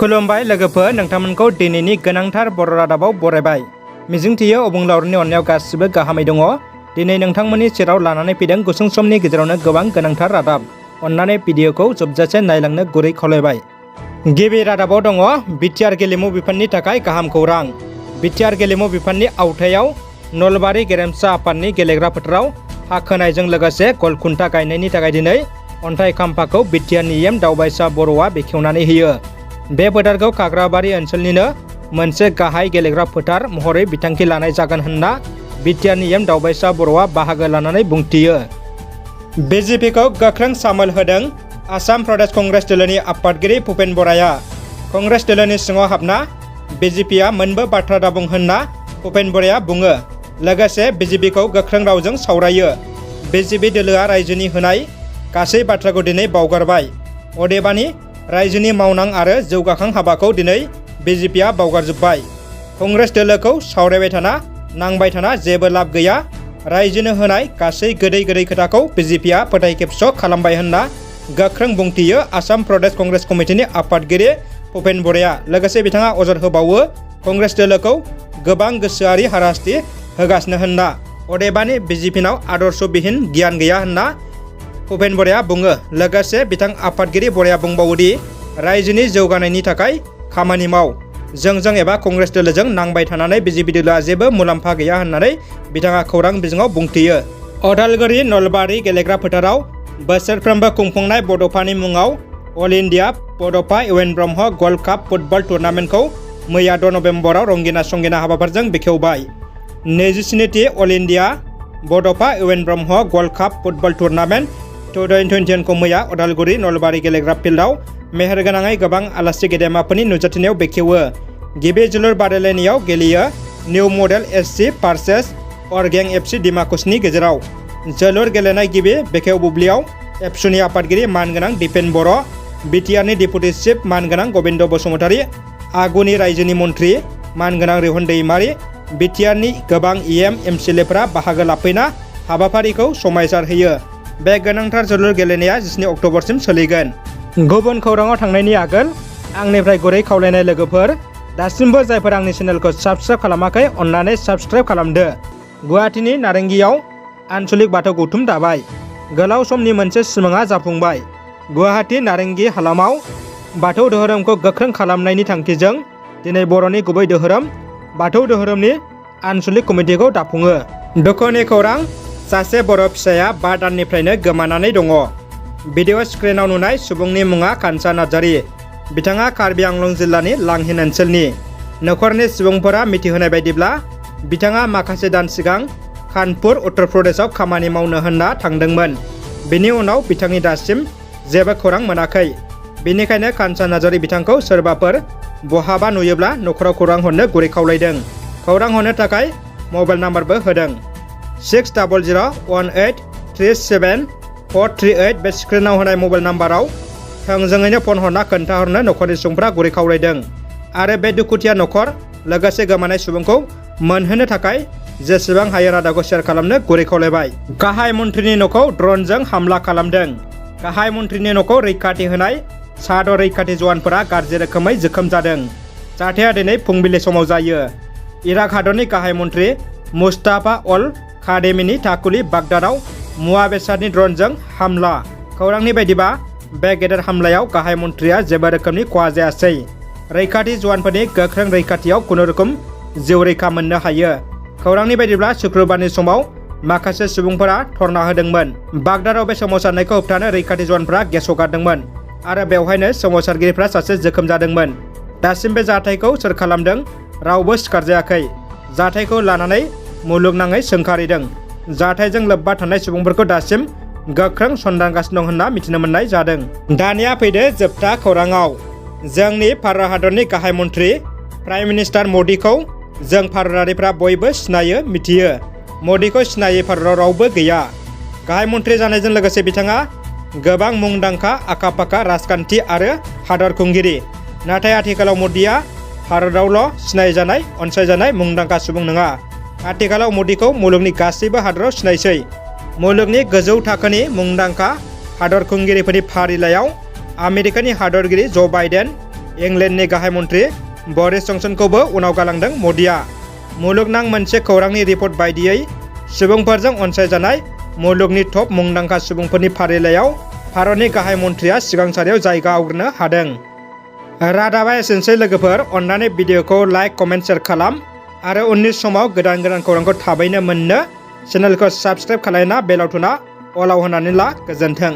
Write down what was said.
खुलुमबाय लोगोफोर, नोंथांमोनखौ दिनैनि गोनांथार बर' रादाबाव बरायबाय। मिजिंथियो अबुंलावरिनि अननायाव गासिबो गाहामै दङ। दिनै नोंथांमोननि सेराव लानानै फैदों गुसुं समनि गेजेरावनो गोबां गोनांथार रादाब। अन्नानै भिडिअखौ जोबजासे नायलांनो गुरै खावलायबाय। गिबि रादाबाव दङ बिटिआर गेलेमु बिफाननि थाखाय गाहाम खौरां। बिटिआर गेलेमु बिफाननि आवथायाव नलबारि गेरेमसा आफादनि गेलेग्रा फोथाराव हा खोनायजों लोगोसे गल खुन्था गायनायनि थाखाय दिनै अन्थाइ खाम्फाखौ बिटिआरनि एम दावबायसा बर'आ बेखेवनानै होयो। बे फोथारखौ खाग्राबारि ओनसोलनिनो मोनसे गाहाय गेलेग्रा फोथार महरै बिथांखि लानाय जागोन होनना बिटिआरनि एम दावबायसा बर'आ बाहागो लानानै बुंथियो। बिजेपिखौ गोख्रों सामोल होदों आसाम प्रदेश कंग्रेस दोलोनि आफादगिरि भुपेन बराया। कंग्रेस दोलोनि सिङाव हाबना बिजेपिआ मोनबो बाथ्रा दाबुं होनना भुपेन बराया बुङो। लोगोसे बिजेपिखौ गोख्रों रावजों सावरायो। बिजेपि दोलोआ रायजोनि होनाय गासै बाथ्राखौ दिनै बावगारबाय। अदेबानि रायजोनि मावनां आरो जौगाखां हाबाखौ दिनै बिजेपिआ बावगारजोब्बाय। कंग्रेस दोलोखौ सावरायबाय थाना नांबाय थाना जेबो लाब गैया। रायजोनो होनाय गासै गोदै खोथाखौ बिजेपिआ फोथायखेबस' खालामबाय होनना गोख्रों बुंथियो आसाम प्रदेश कंग्रेस कमिटिनि आफादगिरि भुपेन बराया। लोगोसे बिथाङा अजद होबावो कंग्रेस दोलोखौ गोबां गोसोआरि हारासथि होगासिनो होनना। अदेबानि बिजेपिनाव आदर्शबिहीन गियान गैया होनना भुपेन बराया बुङो। लोगोसे बिथां आफादगिरि बराया बुंबावोदि रायजोनि जौगानायनि थाखाय खामानि माव। जोंजों एबा कंग्रेस दोलोजों नांबाय थानानै बिजेपि दोलोआ जेबो मुलाम्फा गैया होननानै बिथाङा खौरां बिजोङाव बुंथियो। अदालगुरि नलबारि गेलेग्रा फोथाराव बोसोरफ्रोमबो खुंफुंनाय बड'फानि मुङाव all India Bodofa U N Brahma gold cup football टुर्नामेन्टखौ मैया 2 नभेम्बराव रंगिना संगिना हाबाफारिजों बेखेवबाय। 27थि all India Bodofa U N Brahma gold cup football tournament 2021खौ मैया अदालगुरि नलबारि गेलेग्रा फिल्डआव मेहेरगोनाङै गोबां आलासि गेदेमाफोरनि नुजाथिनायाव बेखेवो। गिबि जोलुर बादायलायनायाव गेलेयो निउ मडेल एससि भार्सेस अरगें एफसि डिमाकुसनि गेजेराव। जोलुर गेलेनाय गिबि बेखेव बुब्लियाव एबसुनि आफादगिरि मानगोनां दिपेन बर', बिटिआरनि डेपुटि चिफ मानगोनां गबिन्द बसुमतारी, आगुनि रायजोनि मन्थ्रि मानगोनां रिहन दैमारि, बिटिआरनि गोबां इएम एमसिएलएफोरा बाहागो लाफैना हाबाफारिखौ समायसार होयो। बे गोनांथार जोलुर गेलेनाया 17 अक्ट'बरसिम सोलिगोन। गुबुन खौराङाव थांनायनि आगोल आंनिफ्राय गुरै खावलायनाय लोगोफोर, दासिमबो जायफोर आंनि चेनेलखौ साबस्क्राइब खालामाखै अन्नानै साबस्क्राइब खालामदो। गुवाहाटीनि नारेंगियाव आन्सलिक बाथौ गौथुम दाबाय। गोलाव समनि मोनसे सिमाङा जाफुंबाय। गुवाहाटी नारेंगि हालामाव बाथौ धोरोमखौ गोख्रों खालामनायनि थांखिजों दिनै बर'नि गुबै धोरोम बाथौ धोरोमनि आन्सलिक कमिटिखौ दाफुङो। दुखुनि खौरां, सासे बर' फिसाया 5 दाननिफ्रायनो गोमानानै दङ। भिडिअ स्क्रिनाव नुनाय सुबुंनि मुङा कान्सा नार्जारी। बिथाङा कार्बि आंलं जिल्लानि लांहिन ओनसोलनि। नखरनि सुबुंफोरा मिथिहोनाय बायदिब्ला बिथाङा माखासे दान सिगां कानपुर उत्तर प्रदेशआव खामानि मावनो होनना थांदोंमोन। बिनि उनाव बिथांनि दासिम जेबो खौरां मोनाखै। बेनिखायनो कान्सा नार्जारी बिथांखौ सोरबाफोर बहाबा नुयोब्ला नखराव खौरां हरनो गुरै खावलायदों। खौरां हरनो थाखाय मबाइल नाम्बारबो होदों। 6001837438 बे स्क्रिनाव होनाय मबाइल नाम्बाराव थोंजोङैनो फन हरना खोन्थाहरनो नखरनि सुबुंफोरा गुरै खावलायदों। आरो बे दुखुथिया नखर लोगोसे गोमानाय सुबुंखौ मोनहोनो थाखाय जेसेबां हायो रादाबखौ शेयार खालामनो गुरै खावलायबाय। गाहाय मन्थ्रिनि न'खौ ड्रनजों हामला खालामदों। गाहाय मन्थ्रिनि न'खौ रैखाथि होनाय साद' रैखाथि जवानफोरा गाज्रि रोखोमै जोखोम जादों। जाथाया दिनै फुंबिलि समाव जायो। इराक हादरनि गाहाय मन्थ्रि मुस्ताफा अल खादेमिनि थाखुलि बागदादआव मुवा बेसादनि ड्रनजों हामला। खौरांनि बायदिबा बे गेदेर हामलायाव गाहाय मन्थ्रिया जेबो रोखोमनि खहा जायासै। रैखाथि जवानफोरनि गोख्रों रैखाथियाव खुनुरुखुम जिउ रैखा मोननो हायो। खौरांनि बायदिब्ला शुक्रबारनि समाव माखासे सुबुंफोरा धर्ना होदोंमोन। बागदादआव बे सोमावसारनायखौ होबथानो रैखाथि जवानफोरा गेस हगारदोंमोन आरो बेवहायनो सोमावसारगिरिफ्रा सासे जोखोम जादोंमोन। दासिम बे जाथायखौ सोर खालामदों रावबो सिखारजायाखै। जाथायखौ लानानै मुलुगनाङै सोंखारिदों। जाथायजों लोब्बा थानाय सुबुंफोरखौ दासिम गोख्रों सन्दानगासिनो दं होनना मिथिनो मोननाय जादों। दानिया फैदो जोबथा खौराङाव। जोंनि भारत हादरनि गाहाय मन्थ्रि प्राइम मिनिस्टार मदिखौ जों भारतारिफ्रा बयबो सिनायो मिथियो। मदिखौ सिनायै भारताव रावबो गैया। गाहाय मन्थ्रि जानायजों लोगोसे बिथाङा गोबां मुंदांखा आखा फाखा राजखान्थि आरो हादर खुंगिरि। नाथाय आथिखालाव मदिया भारतावल' सिनायजानाय अनसायजानाय मुंदांखा सुबुं नङा। आथिखालाव मदिखौ मुलुगनि गासैबो हादराव सिनायसै। मुलुगनि गोजौ थाखोनि मुंदांखा हादर खुंगिरिफोरनि फारिलाइयाव आमेरिकानि हादरगिरि ज' बाइडेन, इंलेन्डनि गाहाय मन्थ्रि बरिस जनसनखौबो उनाव गालांदों मदिआ। मुलुगनां मोनसे खौरांनि रिपर्ट बायदियै सुबुंफोरजों अनसायजानाय मुलुगनि टप मुंदांखा सुबुंफोरनि फारिलाइयाव भारतनि गाहाय मन्थ्रिया सिगां सारियाव जायगा आवग्रिनो हादों। रादाबा एसेनोसै लोगोफोर, अन्नानै भिडिअखौ लाइक, कमेन्ट, शेयार खालाम आरो उननि समाव गोदान खौरांखौ थाबैनो मोननो चेनेलखौ साबस्क्राइब खालामना बेल आव थुना अलाव होनानै ला। गोजोन्थों।